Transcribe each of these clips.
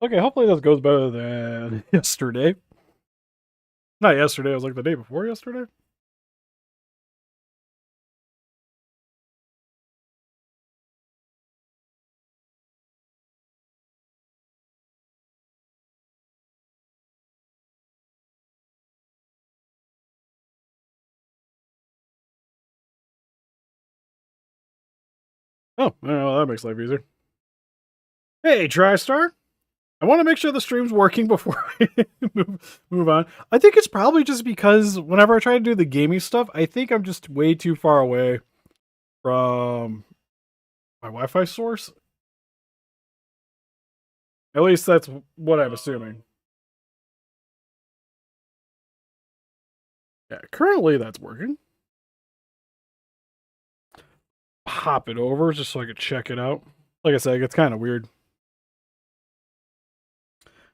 Okay, hopefully this goes better than yesterday. Not yesterday, it was like the day before yesterday. Oh, well, that makes life easier. Hey, TriStar. I want to make sure the stream's working before I move on. I think it's probably just because whenever I try to do the gaming stuff, I think I'm just way too far away from my Wi-Fi source. At least that's what I'm assuming. Yeah, currently that's working. Pop it over just so I could check it out. Like I said, it gets kind of weird.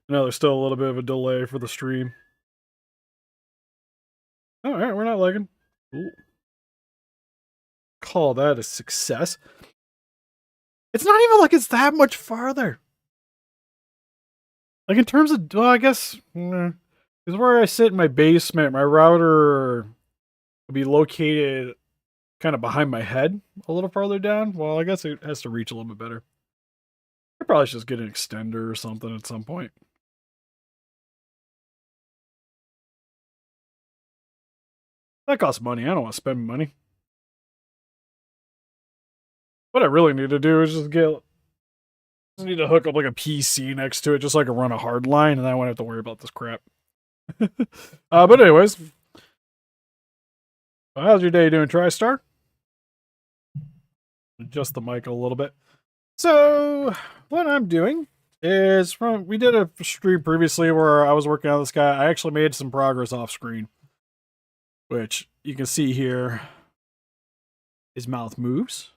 No, there's still a little bit of a delay for the stream. All right, we're not lagging. Ooh. Call that a success. It's not even like it's that much farther. Like in terms of, well, I guess is where I sit in my basement. My router would be located kind of behind my head, a little farther down. Well, I guess it has to reach a little bit better. I probably should just get an extender or something at some point. That costs money. I don't want to spend money. What I really need to do is just need to hook up like a PC next to it, just so I can run a hard line, and then I won't have to worry about this crap. But anyways, how's your day doing, TriStar? Adjust the mic a little bit. So what I'm doing is we did a stream previously where I was working on this guy. I actually made some progress off screen, which you can see here. His mouth moves.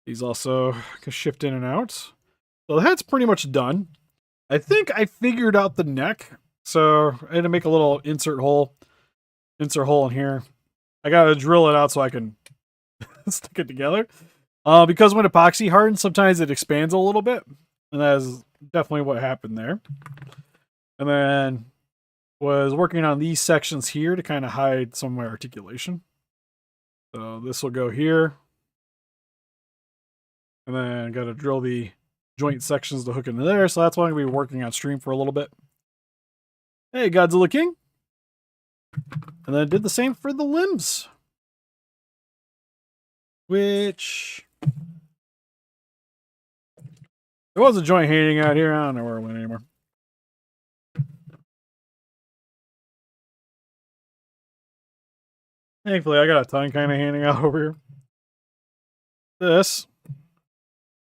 He's also can shift in and out. So the head's pretty much done. I think I figured out the neck. So I had to make a little insert hole in here. I gotta drill it out so I can stick it together. Because when epoxy hardens, sometimes it expands a little bit, and that is definitely what happened there. And then was working on these sections here to kind of hide some of my articulation. So this will go here, and then got to drill the joint sections to hook into there. So that's why I'm gonna be working on stream for a little bit. Hey, Godzilla King. And then I did the same for the limbs, which there was a joint hanging out here. I don't know where it went anymore. Thankfully, I got a ton kind of hanging out over here. This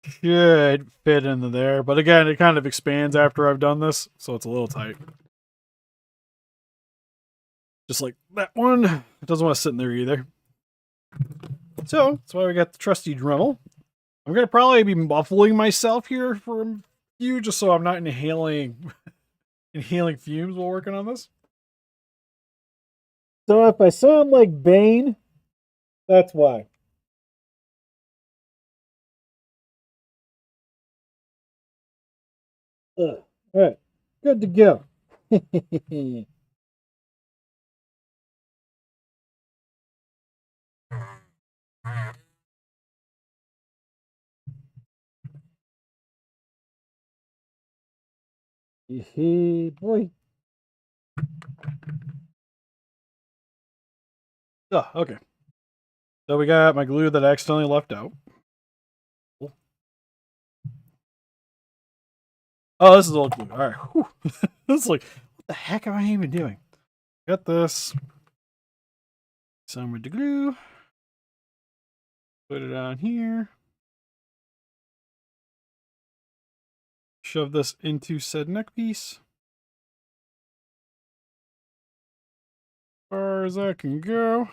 should fit into there, but again, it kind of expands after I've done this, so it's a little tight. Just like that one. It doesn't want to sit in there either. So that's why we got the trusty Dremel. I'm gonna probably be muffling myself here for a few, just so I'm not inhaling fumes while working on this. So if I sound like Bane, that's why. All right, good to go. Boy. Oh, okay. So we got my glue that I accidentally left out. Oh, this is old glue. All right. This is like, what the heck am I even doing? Got this. Some with the glue. Put it on here. Shove this into said neck piece. As far as I can go.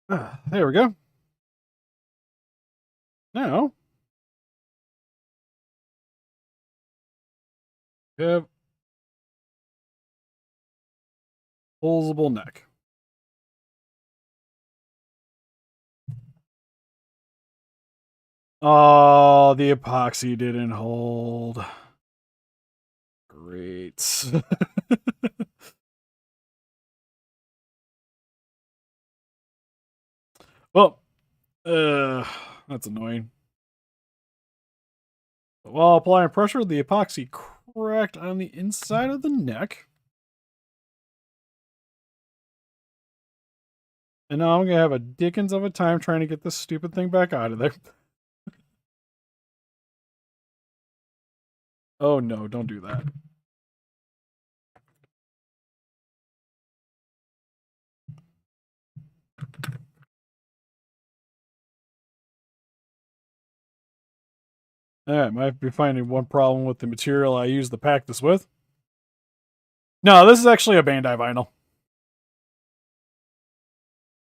There we go. Now, we have posable neck. Oh, the epoxy didn't hold. Great. Well, that's annoying. While applying pressure, the epoxy cracked on the inside of the neck. And now I'm going to have a dickens of a time trying to get this stupid thing back out of there. Oh no, don't do that. Alright, might be finding one problem with the material I used to pack this with. No, this is actually a Bandai vinyl.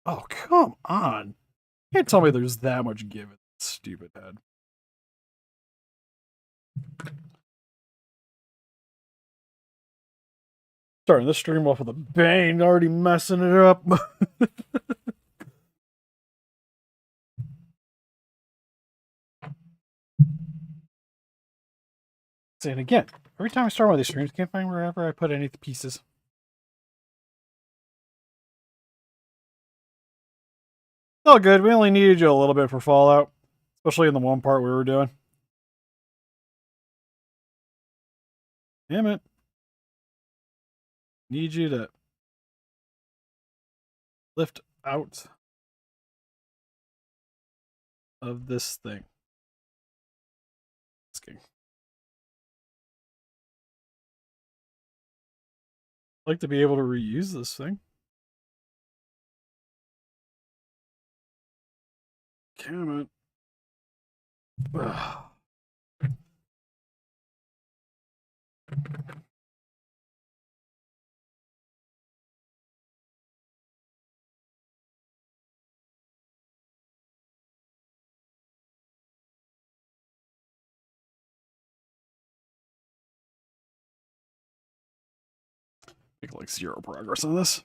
Oh, come on. You can't tell me there's that much give in this stupid head. Starting this stream off with a bang, already messing it up. And again, every time I start one of these streams, I can't find wherever I put any of the pieces. Oh, good. We only needed you a little bit for Fallout, especially in the one part we were doing. Damn it. Need you to lift out of this thing. I'd like to be able to reuse this thing. Damn it. Ugh. Make like 0 progress on this.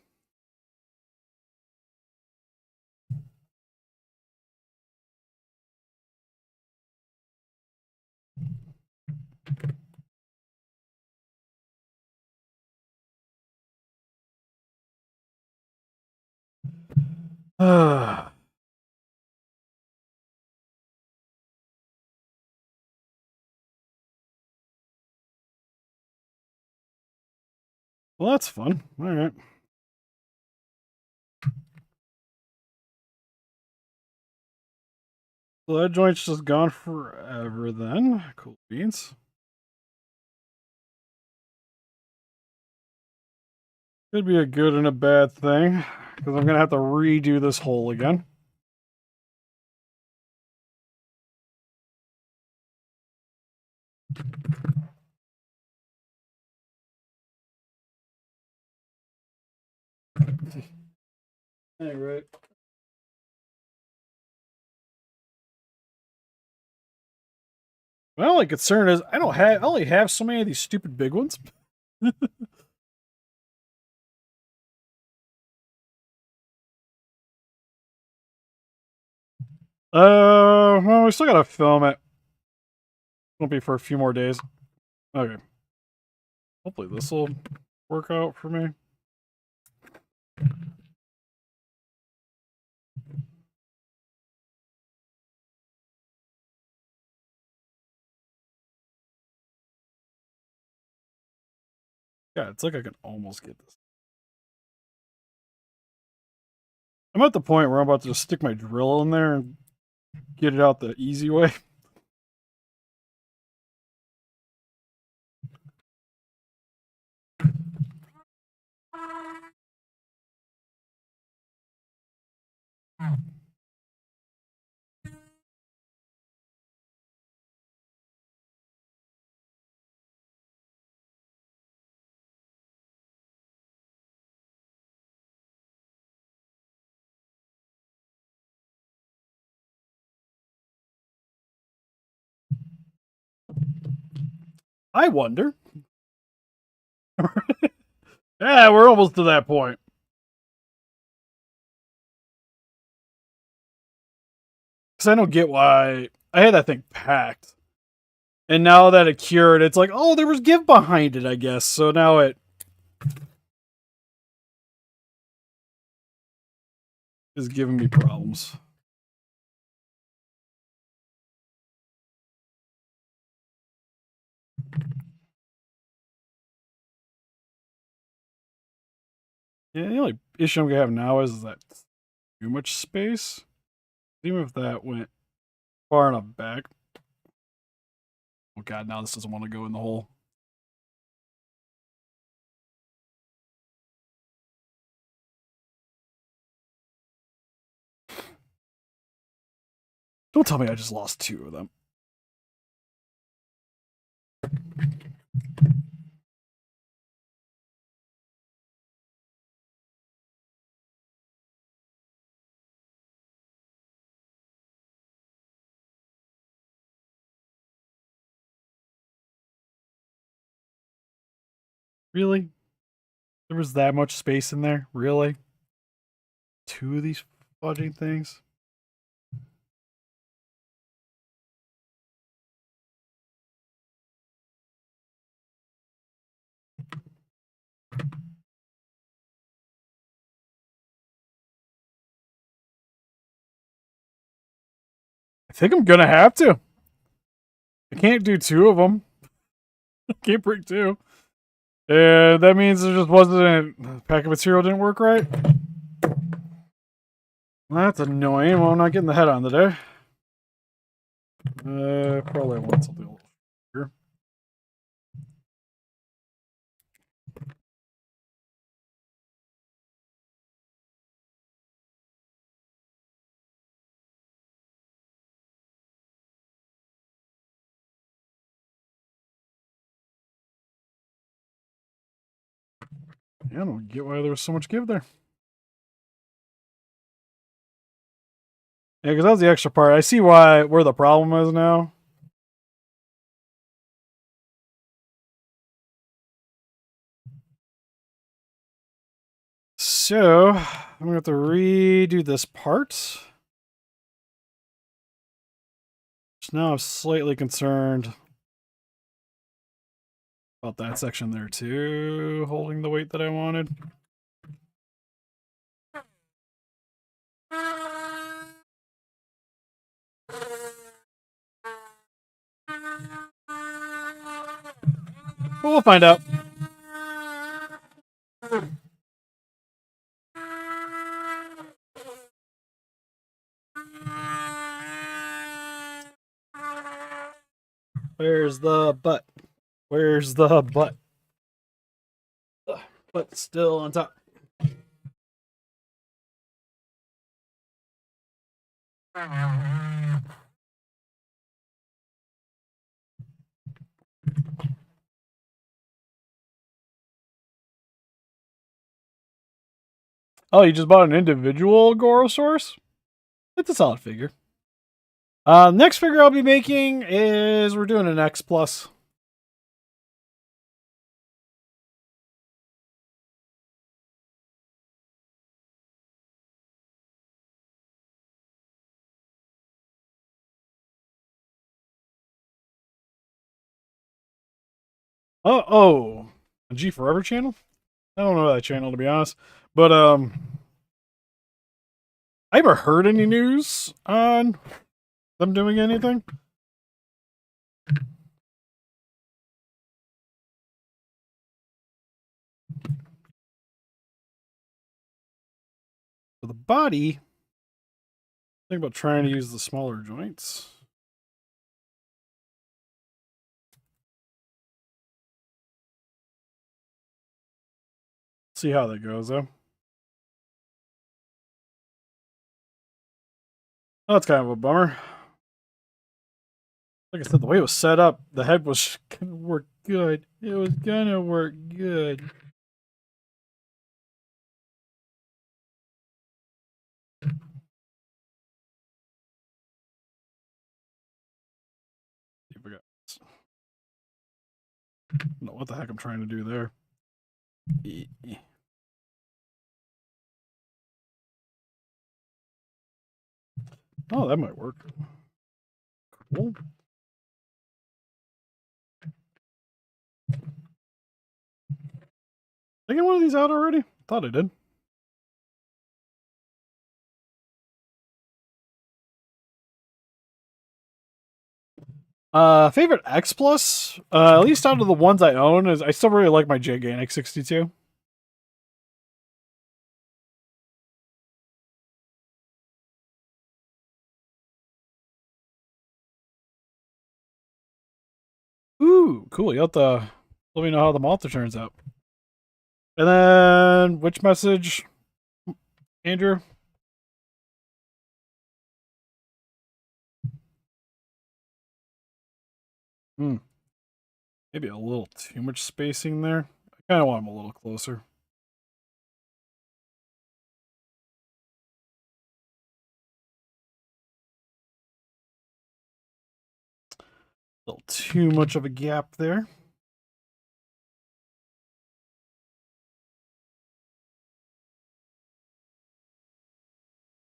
Well, that's fun. All right. So that joint's just gone forever then. Cool beans. Could be a good and a bad thing, because I'm going to have to redo this hole again. Hey, right. My only concern is I only have so many of these stupid big ones. Well, we still gotta film it. Won't be for a few more days. Okay. Hopefully this will work out for me. Yeah, it's like I can almost get this. I'm at the point where I'm about to just stick my drill in there and get it out the easy way. I wonder. Yeah, we're almost to that point. Because I don't get why I had that thing packed. And now that it cured, it's like, oh, there was give behind it, I guess. So now it is giving me problems. Yeah, the only issue I'm gonna have now is that too much space. Even if that went far enough back. Oh god, now this doesn't want to go in the hole. Don't tell me I just lost 2 of them. Really? There was that much space in there? Really? 2 of these fudging things? I think I'm gonna have to. I can't do 2 of them. I can't bring 2. That means there just wasn't a pack of material didn't work right. That's annoying. Well, I'm not getting the head on today. Probably want something a little bigger. Yeah, I don't get why there was so much give there. Yeah, because that was the extra part. I see where the problem is now. So, I'm going to have to redo this part. So now I'm slightly concerned about that section there too, holding the weight that I wanted. But we'll find out. Where's the butt? Where's the butt? The butt's still on top. Oh, you just bought an individual Gorosaurus? It's a solid figure. Next figure I'll be making is we're doing an X Plus. Oh, a G Forever channel? I don't know that channel to be honest, but I haven't heard any news on them doing anything. For the body, think about trying to use the smaller joints. See how that goes though. Oh, that's kind of a bummer. Like I said, the way it was set up, the head was gonna work good. It was gonna work good. See if we got this. I don't know what the heck I'm trying to do there. Oh, that might work. Cool. Did I get one of these out already? Thought I did. Favorite X Plus? At least out of the ones I own, is I still really like my Gigantic 62. Ooh, cool. You have to let me know how the Malta turns out. And then, which message, Andrew? Hmm. Maybe a little too much spacing there. I kind of want him a little closer. A little too much of a gap there.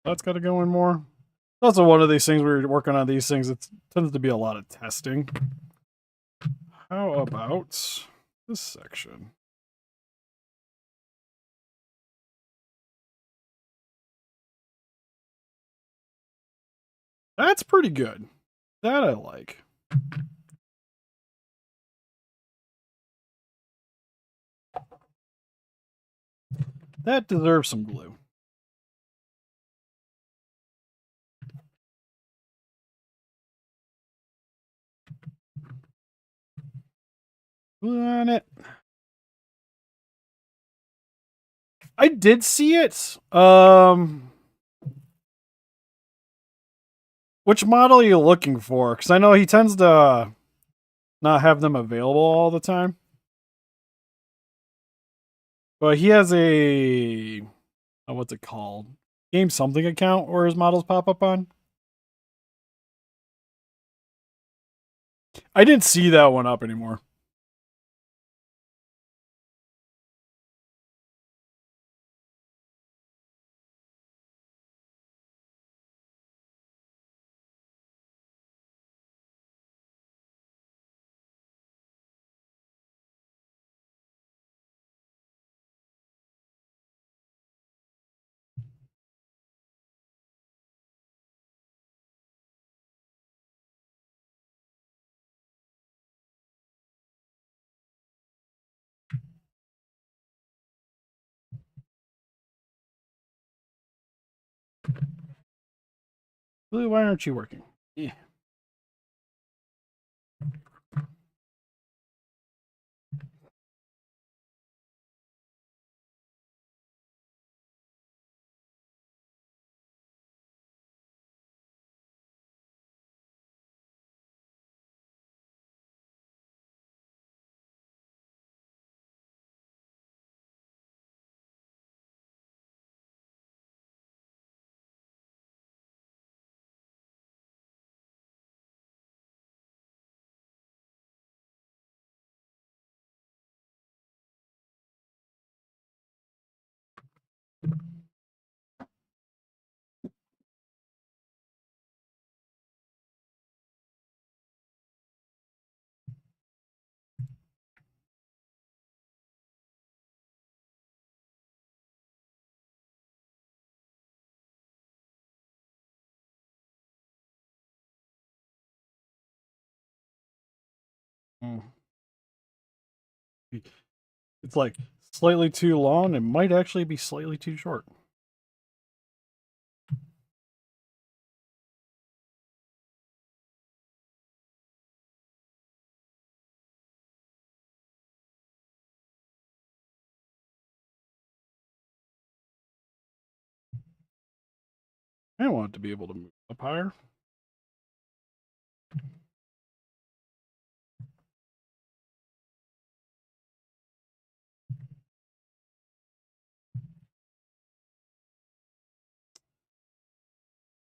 That's got to go in more. Also, one of these things we're working on these things. It tends to be a lot of testing. How about this section? That's pretty good. That I like. That deserves some glue. Glue on it. I did see it. Which model are you looking for? Because I know he tends to not have them available all the time. But he has a what's it called? Game something account where his models pop up on. I didn't see that one up anymore. Blue, why aren't you working? Yeah. Mm. It's like slightly too long. It might actually be slightly too short. I want it to be able to move up higher.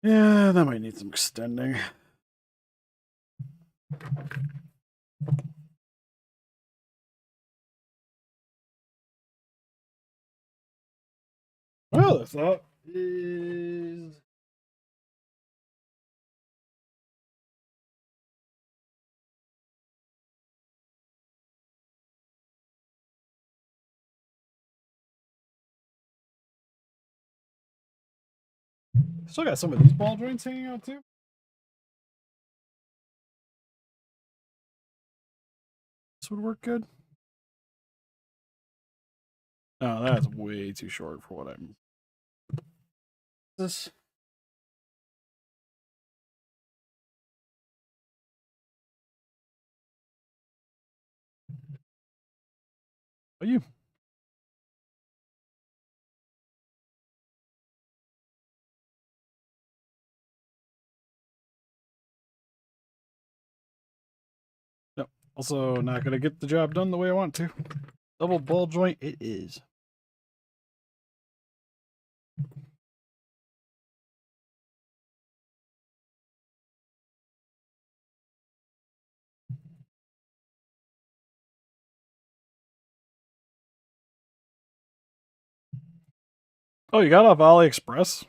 Yeah, that might need some extending. Well, the thought is Still got some of these ball joints hanging out too. This would work good. No, that's way too short for what I'm. This. Are you? No. Also, not gonna get the job done the way I want to. Double ball joint, it is. Oh, you got off AliExpress?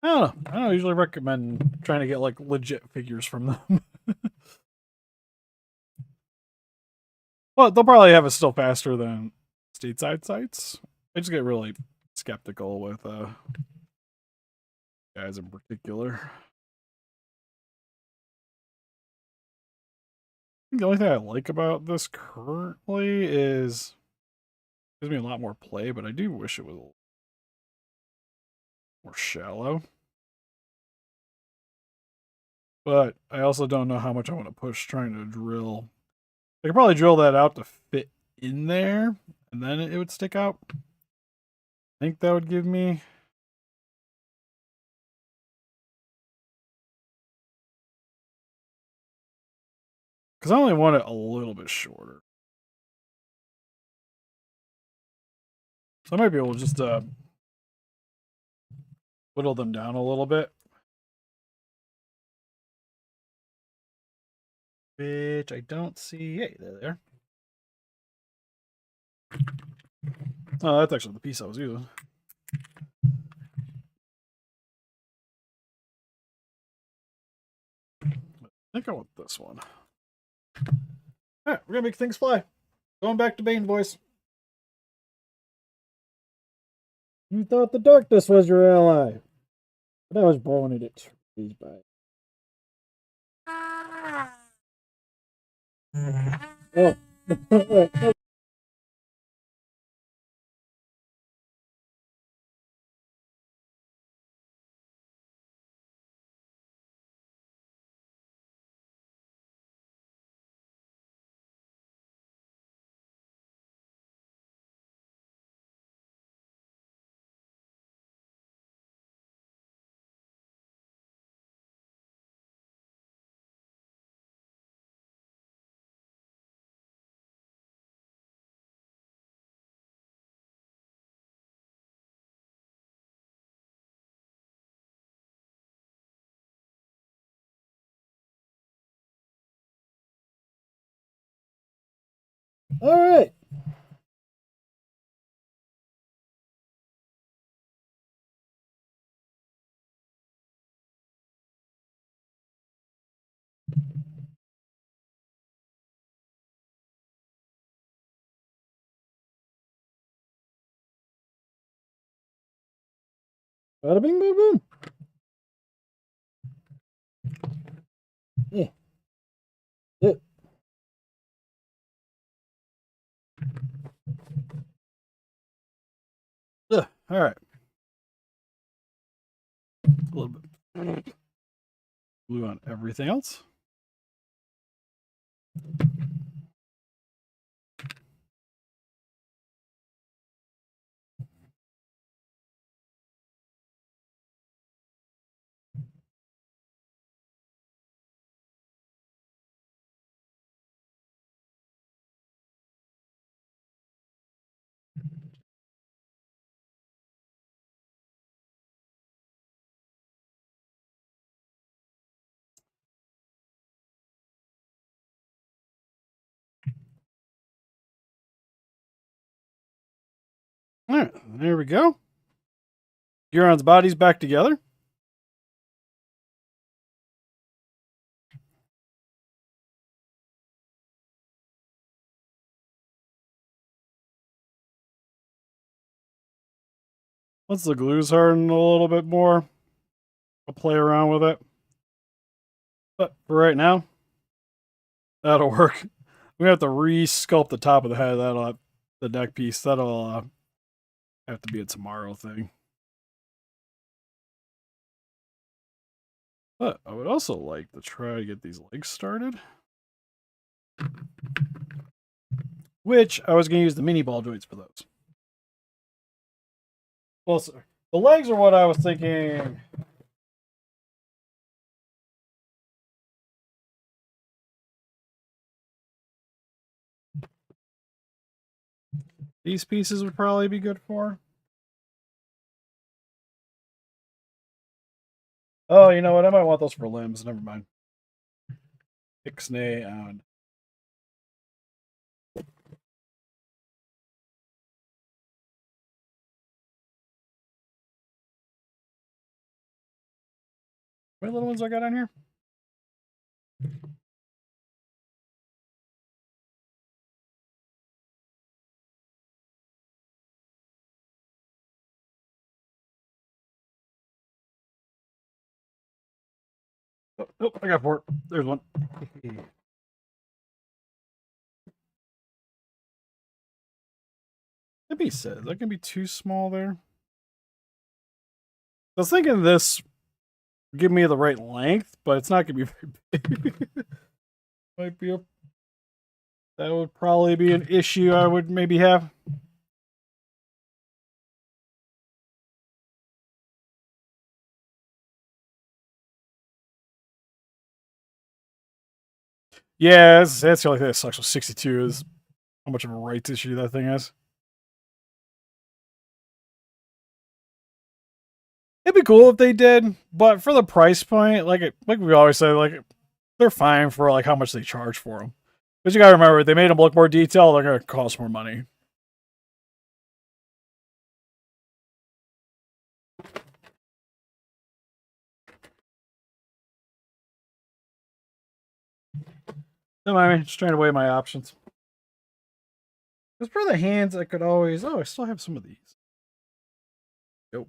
I don't know. I don't usually recommend trying to get like legit figures from them. Well, they'll probably have it still faster than stateside sites. I just get really skeptical with guys in particular. The only thing I like about this currently is it gives me a lot more play, but I do wish it was a little more shallow. But I also don't know how much I want to push trying to drill. I could probably drill that out to fit in there, and then it would stick out. I think that would give me. Because I only want it a little bit shorter. So I might be able to just whittle them down a little bit. Which I don't see. Hey, there. Oh, that's actually the piece I was using. I think I want this one. Alright, we're gonna make things fly. Going back to Bane voice. You thought the darkness was your ally, but I was born in its trees by. Oh. All right. Bada bing, boom, boom. Yeah. Yeah. Ugh, all right. A little bit blue on everything else. All right, there we go. Guiron's body's back together. Once the glue's hardened a little bit more, I'll play around with it. But for right now, that'll work. We have to re-sculpt the top of the head. That'll the neck piece. That'll have to be a tomorrow thing. But I would also like to try to get these legs started. Which I was going to use the mini ball joints for those. Well, sir, the legs are what I was thinking. These pieces would probably be good for. Oh, you know what? I might want those for limbs. Never mind. Ixnay on. What little ones I got on here? Oh, nope, I got 4. There's one. That be said, that can be too small there. I was thinking this would give me the right length, but it's not gonna be very big. Might be that would probably be an issue I would maybe have. Yeah, that's the only thing that sucks with 62 is how much of a rights issue that thing is. It'd be cool if they did, but for the price point, like we always say, like they're fine for like how much they charge for them. But you gotta remember, they made them look more detailed. They're gonna cost more money. Don't mind me, just trying to weigh my options. Because for the hands, I could always. Oh, I still have some of these. Nope.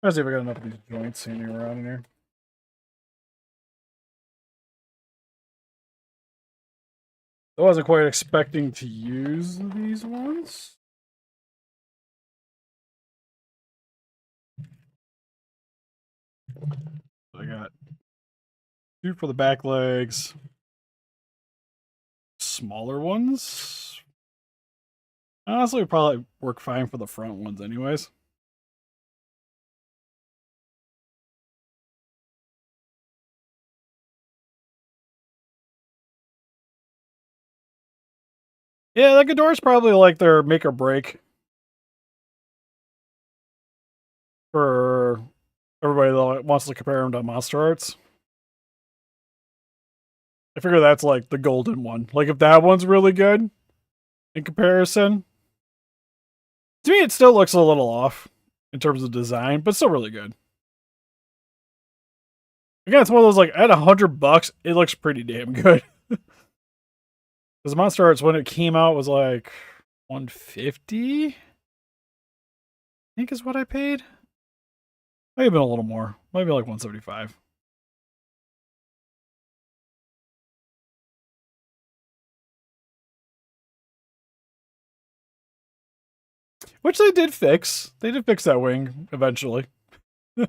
Let's see if I got enough of these joints hanging around in here. I wasn't quite expecting to use these ones. I got 2 for the back legs. Smaller ones. Honestly, would probably work fine for the front ones, anyways. Yeah, the Ghidorah's probably like their make or break for everybody that wants to compare them to Monster Arts. I figure that's like the golden one. Like if that one's really good in comparison, to me it still looks a little off in terms of design, but still really good. Again, it's one of those like at $100, it looks pretty damn good. Because Monster Arts when it came out was like 150. I think is what I paid. Might have been a little more. Might be like 175. Which they did fix. They did fix that wing eventually. That's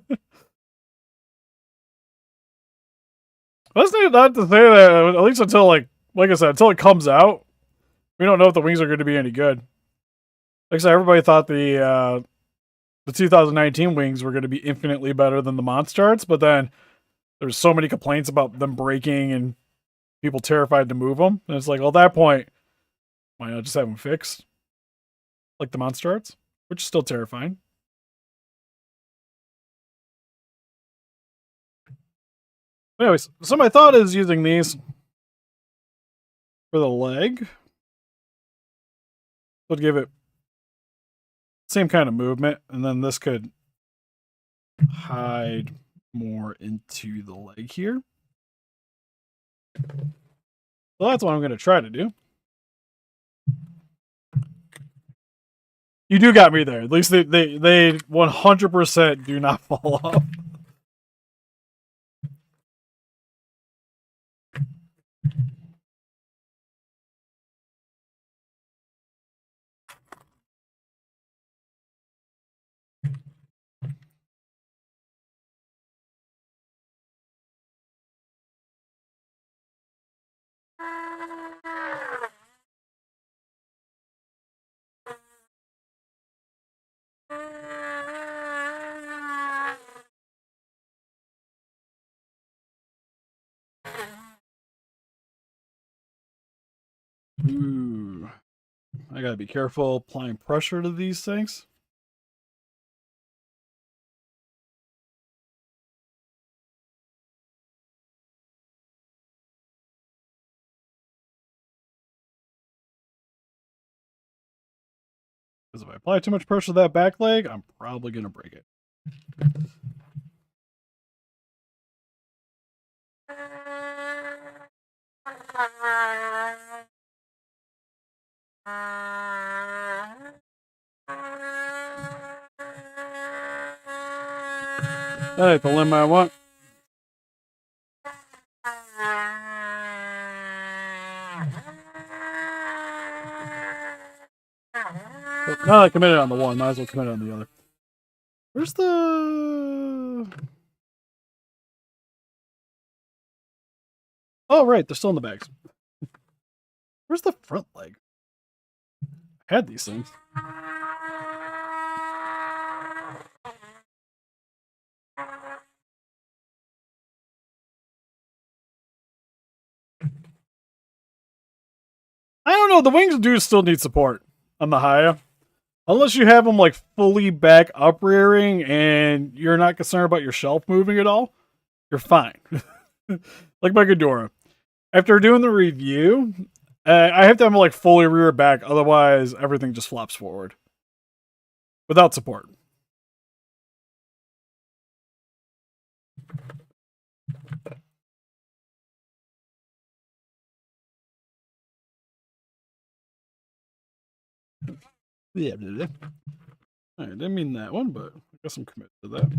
not to say that, at least until like I said, until it comes out, we don't know if the wings are going to be any good. Like I said, everybody thought the 2019 wings were going to be infinitely better than the Monster Arts, but then there's so many complaints about them breaking and people terrified to move them. And it's like, well, at that point, why not just have them fixed? Like the Monster Arts, which is still terrifying. Anyways, so my thought is using these for the leg. Would give it same kind of movement, and then this could hide more into the leg here. So that's what I'm going to try to do. You do got me there. At least they 100% do not fall off. Ooh. I gotta be careful applying pressure to these things. Because if I apply too much pressure to that back leg, I'm probably gonna break it. Alright, the limb I want. Now I committed on the one, might as well commit on the other. Where's the... Oh, right, they're still in the bags. Where's the front leg? I had these things. I don't know, the wings do still need support on the Haya. Unless you have them like fully back up rearing and you're not concerned about your shelf moving at all, you're fine. Like my Ghidorah. After doing the review, I have to have them like fully rear back, otherwise everything just flops forward. Without support. Yeah. I didn't mean that one, but I guess I'm committed to that.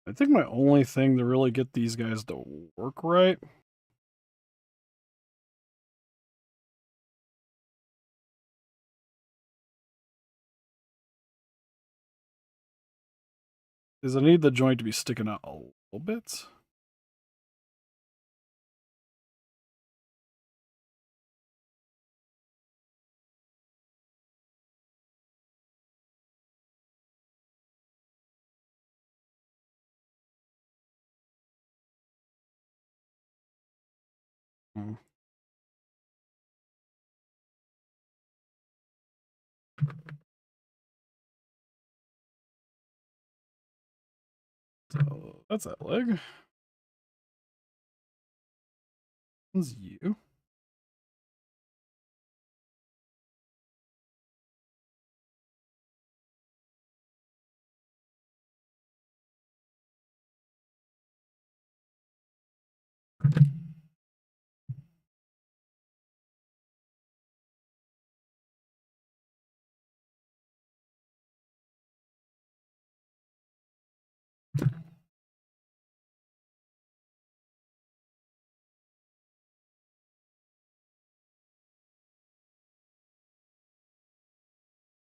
I think my only thing to really get these guys to work right is I need the joint to be sticking out a little bit. Hmm. So that's that leg. This is you.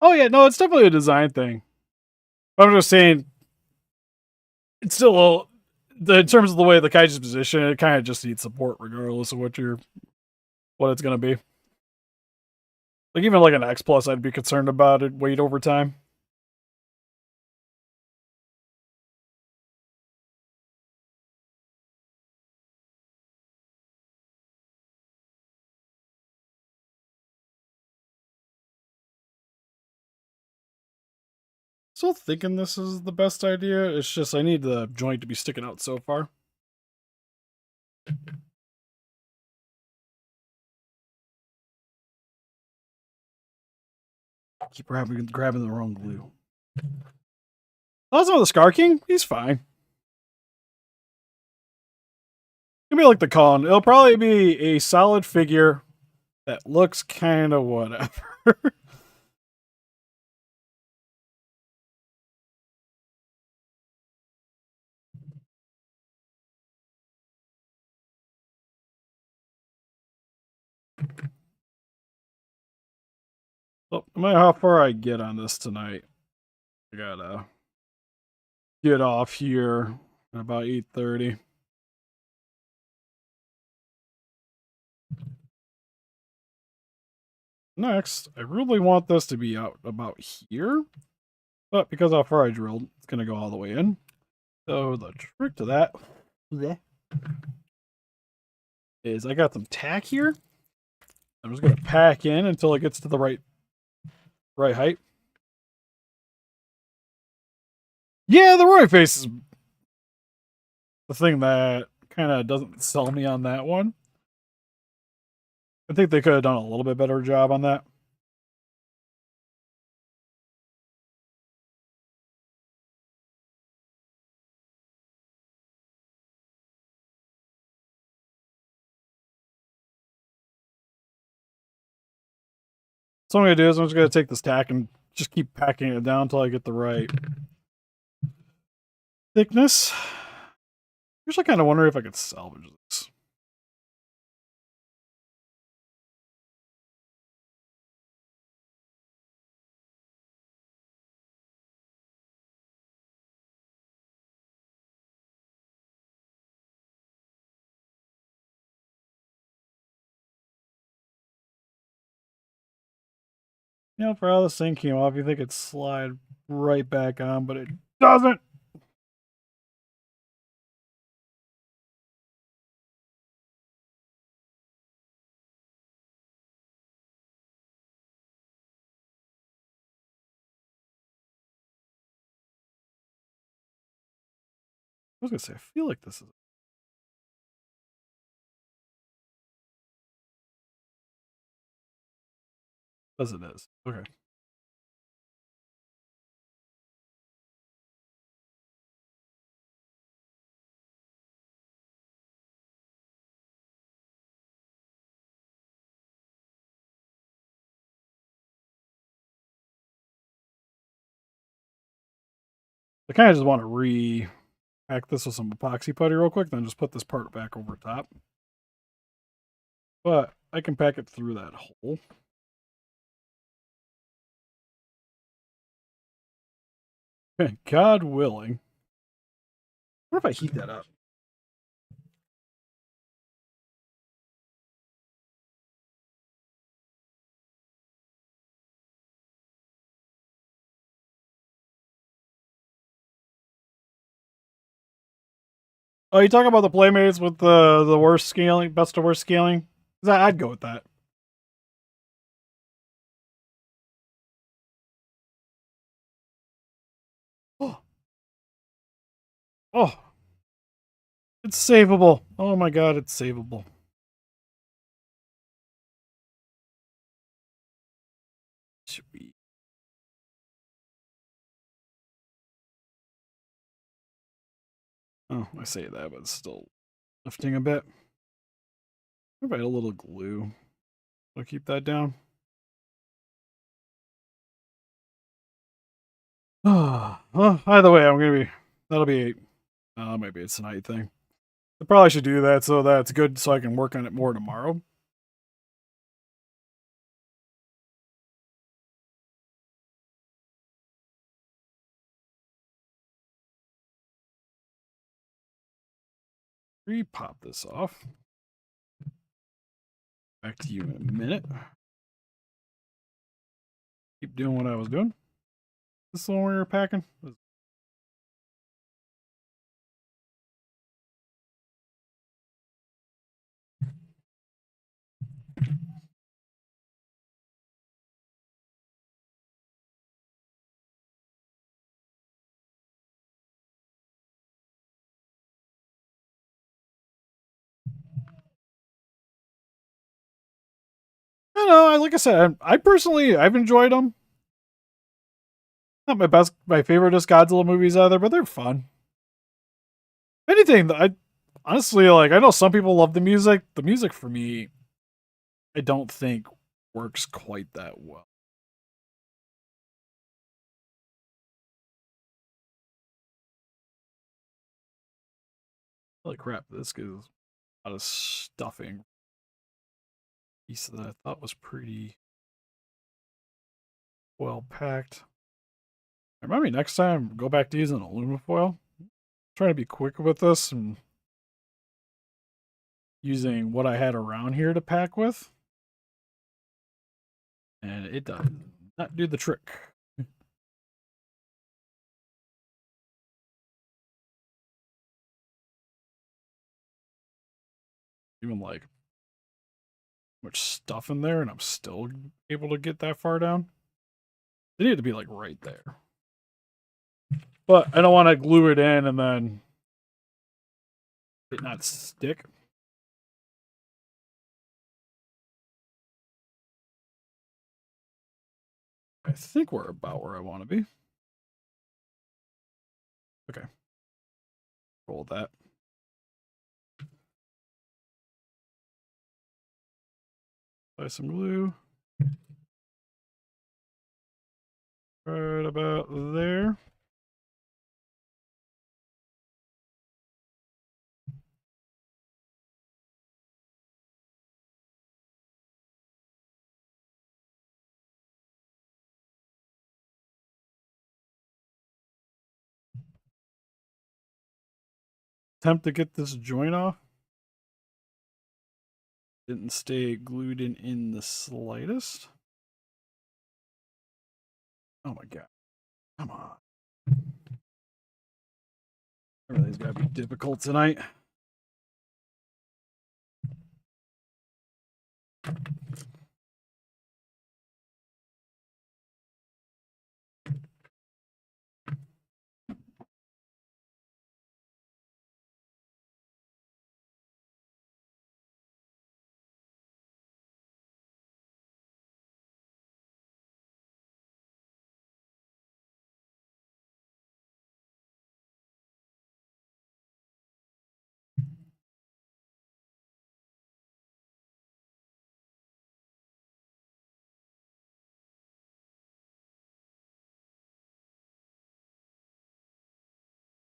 Oh yeah, no, it's definitely a design thing. I'm just saying, it's still in terms of the way the Kaiju's position, it kind of just needs support regardless of what it's gonna be. Like even like an X plus, I'd be concerned about it weight over time. still thinking this is the best idea. It's just I need the joint to be sticking out so far. Keep grabbing the wrong glue. Also, the Scar King, he's fine. It'll be like the con. It'll probably be a solid figure that looks kind of whatever. Well, no matter how far I get on this tonight, I gotta get off here at about 8:30. Next, I really want this to be out about here, but because how far I drilled, it's gonna go all the way in. So the trick to that is I got some tack here. I'm just gonna pack in until it gets to the right height. Yeah, the Roy face is the thing that kind of doesn't sell me on that one. I think they could have done a little bit better job on that. So what I'm gonna do is I'm just gonna take this tack and just keep packing it down until I get the right thickness. Usually kind of wonder if I could salvage this. You know, for how this thing came off, you think it'd slide right back on, but it doesn't. I was gonna say, I feel like this is as it is. Okay. I kind of just want to repack this with some epoxy putty real quick, then just put this part back over top. But I can pack it through that hole. God willing. What if I heat that up? Oh, you talking about the Playmates with the worst scaling, best to worst scaling? I'd go with that. Oh, oh, it's savable. Oh my god, it's savable. Sweet. Oh, I say that, but it's still lifting a bit. What about a little glue? I'll keep that down. Well, either way, that'll be, maybe it's a night thing. I probably should do that so that's good so I can work on it more tomorrow. Pop this off. Back to you in a minute. Keep doing what I was doing. This the one we were packing? don't know. Like I said, I personally I've enjoyed them. Not my favoriteest Godzilla movies either, but they're fun. If anything, I honestly like. I know some people love the music. The music for me, I don't think works quite that well. Holy crap! This gives a lot of stuffing. Piece that I thought was pretty well packed. Remind me next time, go back to using aluminum foil. I'm trying to be quick with this and using what I had around here to pack with. And it does not do the trick. Even like much stuff in there, and I'm still able to get that far down. They need to be like right there. But I don't want to glue it in and then it not stick. I think we're about where I want to be. Okay. Roll that. Apply some glue. Right about there. Attempt to get this joint off. Didn't stay glued in the slightest. Oh my god. Come on. Everything's gotta be difficult tonight.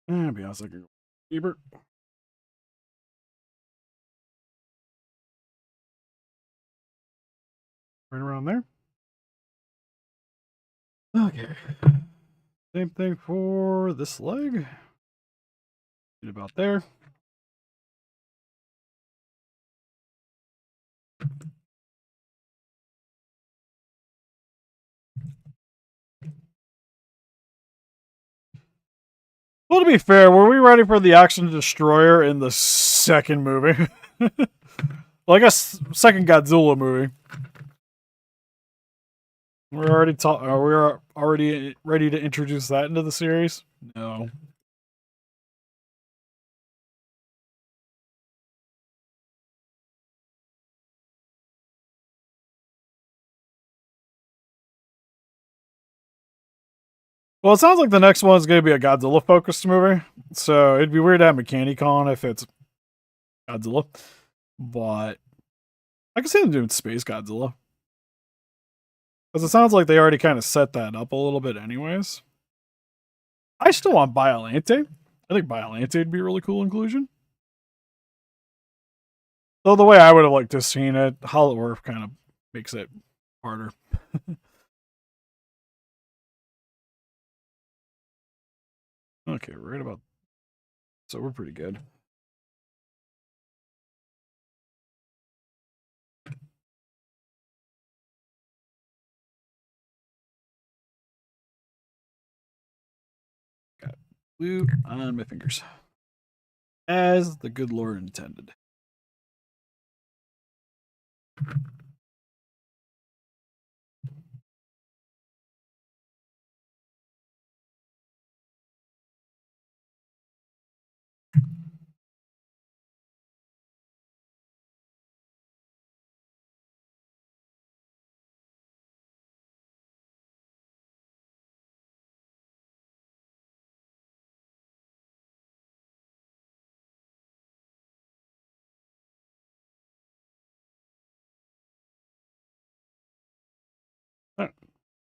To be honest, I can go deeper. Right around there. Okay. Same thing for this leg. Get about there. Well, to be fair, were we ready for the Action Destroyer in the second movie? Well, I guess second Godzilla movie. We're already ready to introduce that into the series. No. Well, it sounds like the next one is going to be a Godzilla focused movie, so it'd be weird to have Mechanicon if it's Godzilla, but I can see them doing Space Godzilla because it sounds like they already kind of set that up a little bit, anyways. I still want Biolante. I think Biolante would be a really cool inclusion. Though the way I would have liked to have seen it, Hollow Earth kind of makes it harder. Okay, right about. So we're pretty good. Got glue on my fingers. As the good Lord intended.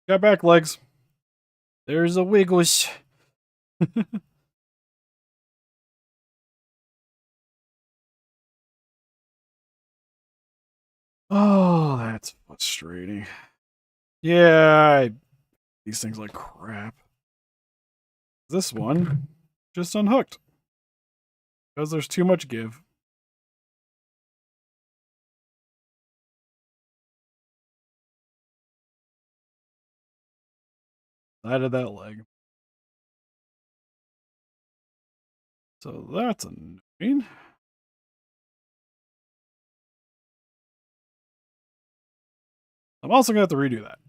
Got back legs. There's a wiggles. Oh, that's frustrating. Yeah, these things like crap. This one just unhooked because there's too much give. Side of that leg. So that's annoying. I'm also going to have to redo that.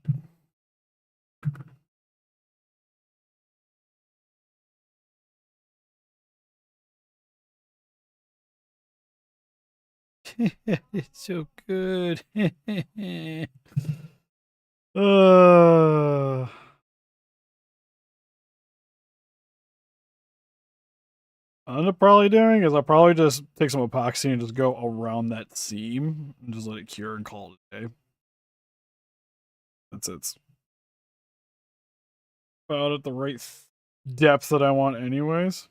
It's so good. What I'm probably doing is I'll probably just take some epoxy and just go around that seam and just let it cure and call it a day. It's about at the right depth that I want anyways.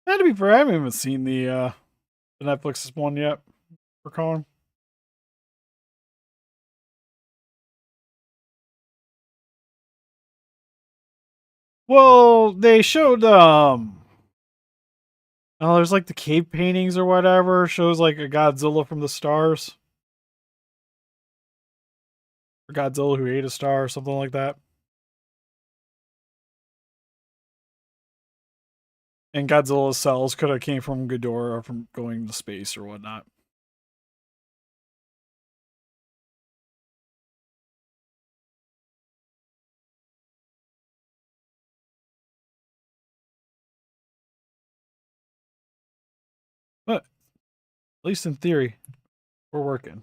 And to be fair, I haven't even seen the Netflix one yet for Colin. Well, they showed oh, there's like the cave paintings or whatever. Shows like a Godzilla from the stars. Or Godzilla who ate a star or something like that. And Godzilla's cells could have came from Ghidorah from going to space or whatnot. But at least in theory, we're working.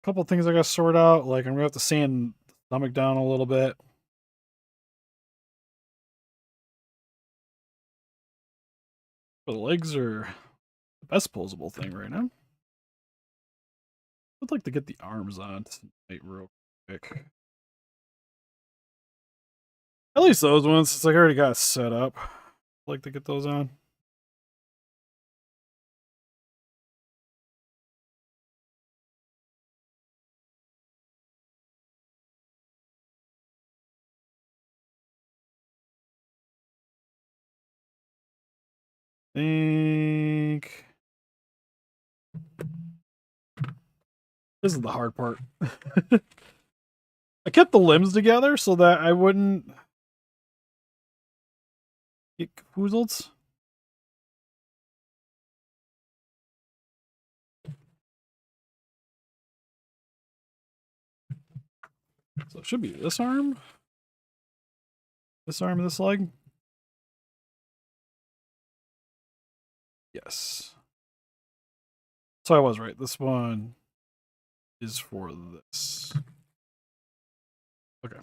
A couple things I gotta sort out. Like I'm gonna have to sand the stomach down a little bit. But the legs are the best posable thing right now. I'd like to get the arms on tonight real quick. At least those ones, since I already got set up. I'd like to get those on. Think this is the hard part. I kept the limbs together so that I wouldn't get cafoozled. So it should be this arm, and this leg. Yes. So I was right. This one is for this. Okay.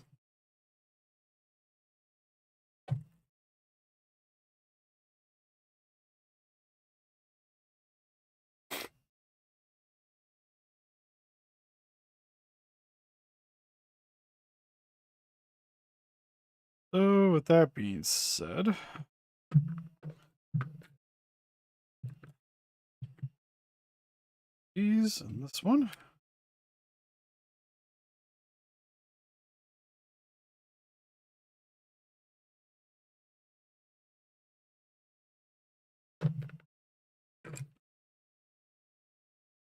So with that being said, these and this one.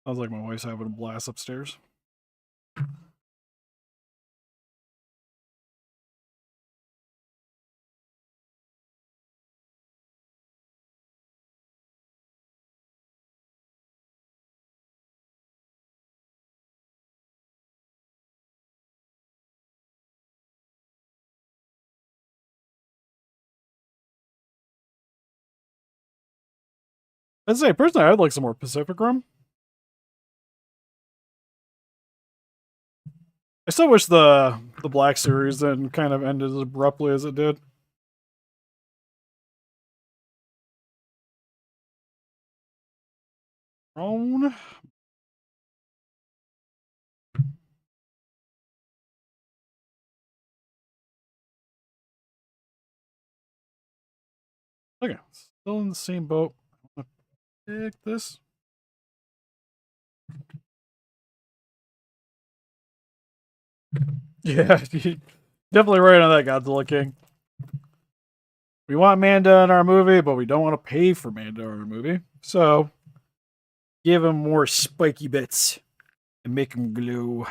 Sounds like my wife's having a blast upstairs. I'd say personally, I'd like some more Pacific Rim. I still wish the Black Series didn't kind of ended as abruptly as it did. Own. Okay, still in the same boat. I'm gonna pick this. Yeah, definitely right on that, Godzilla King. We want Manda in our movie, but we don't want to pay for Manda in our movie. So, give him more spiky bits and make him glow.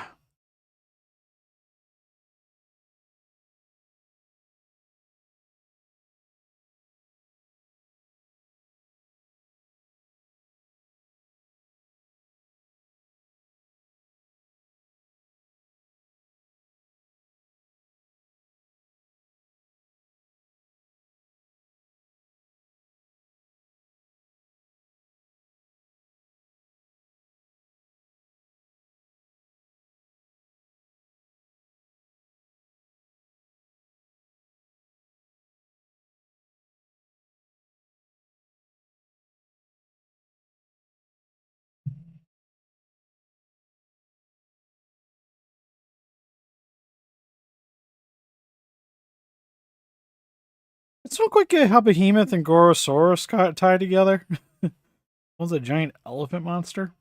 I don't quite get how Behemoth and Gorosaurus got tied together. One's a giant elephant monster.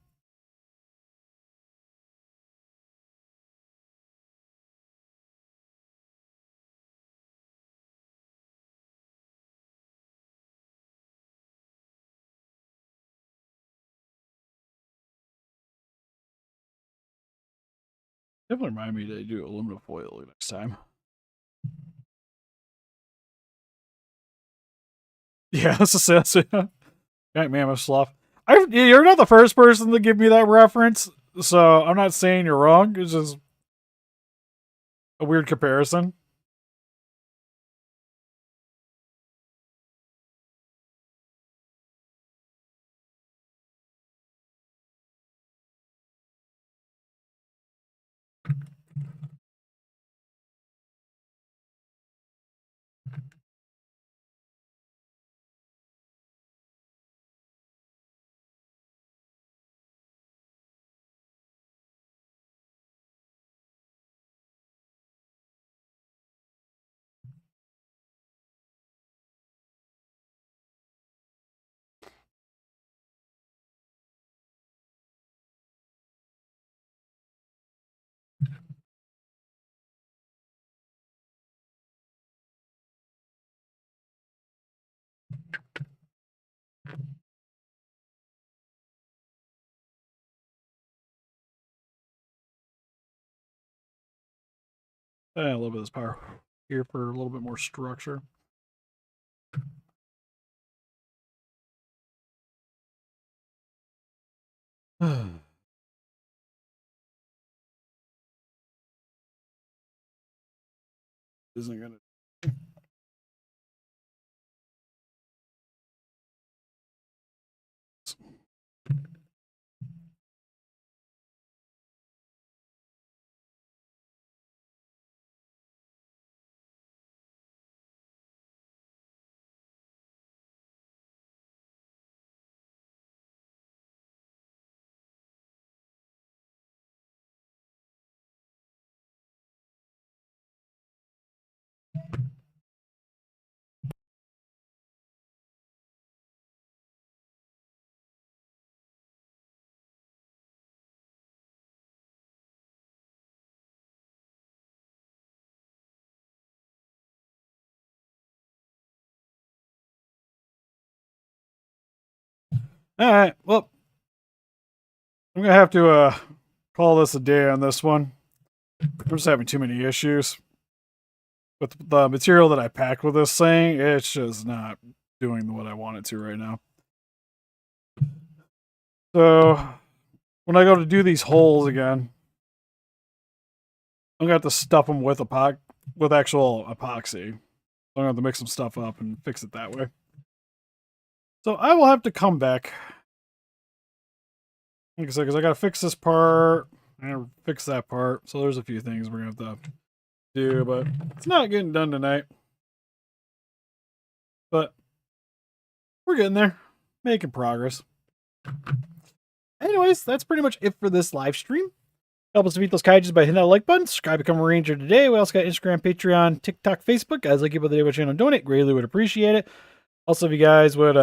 Definitely remind me to do aluminum foil next time. Yeah, that's a sense. Giant mammoth sloth. You're not the first person to give me that reference, so I'm not saying you're wrong. It's just a weird comparison. A little bit of this power here for a little bit more structure. Isn't gonna. All right. Well, I'm gonna have to call this a day on this one. We're just having too many issues with the material that I packed with this thing. It's just not doing what I want it to right now. So when I go to do these holes again, I'm gonna have to stuff them with actual epoxy. I'm gonna have to mix some stuff up and fix it that way. So I will have to come back. Like I said, because I got to fix this part and fix that part. So there's a few things we're going to have to do, but it's not getting done tonight. But we're getting there, making progress. Anyways, that's pretty much it for this live stream. Help us defeat those kaijus by hitting that like button. Subscribe, become a ranger today. We also got Instagram, Patreon, TikTok, Facebook. Guys, like people that do channel donate, greatly would appreciate it. Also, if you guys would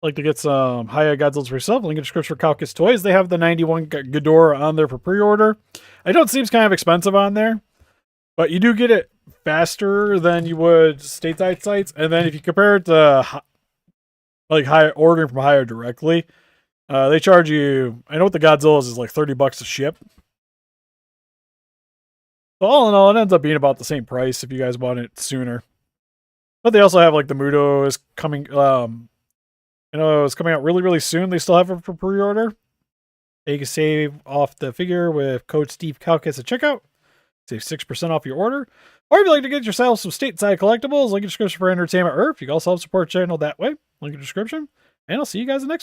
like to get some Hiya Godzillas for yourself, link in the description for Calcus Toys. They have the 91 Ghidorah on there for pre-order. I know it seems kind of expensive on there, but you do get it faster than you would stateside sites. And then if you compare it to like ordering from Hiya directly, they charge you, I know what the Godzillas is like $30 to ship. So all in all, it ends up being about the same price if you guys want it sooner. But they also have like the Muto is coming, it's coming out really, really soon. They still have it for pre-order. You can save off the figure with code SteveCalcus at checkout. Save 6% off your order. Or if you'd like to get yourself some stateside collectibles, link in the description for Entertainment Earth. You can also help support the channel that way. Link in the description. And I'll see you guys in the next one.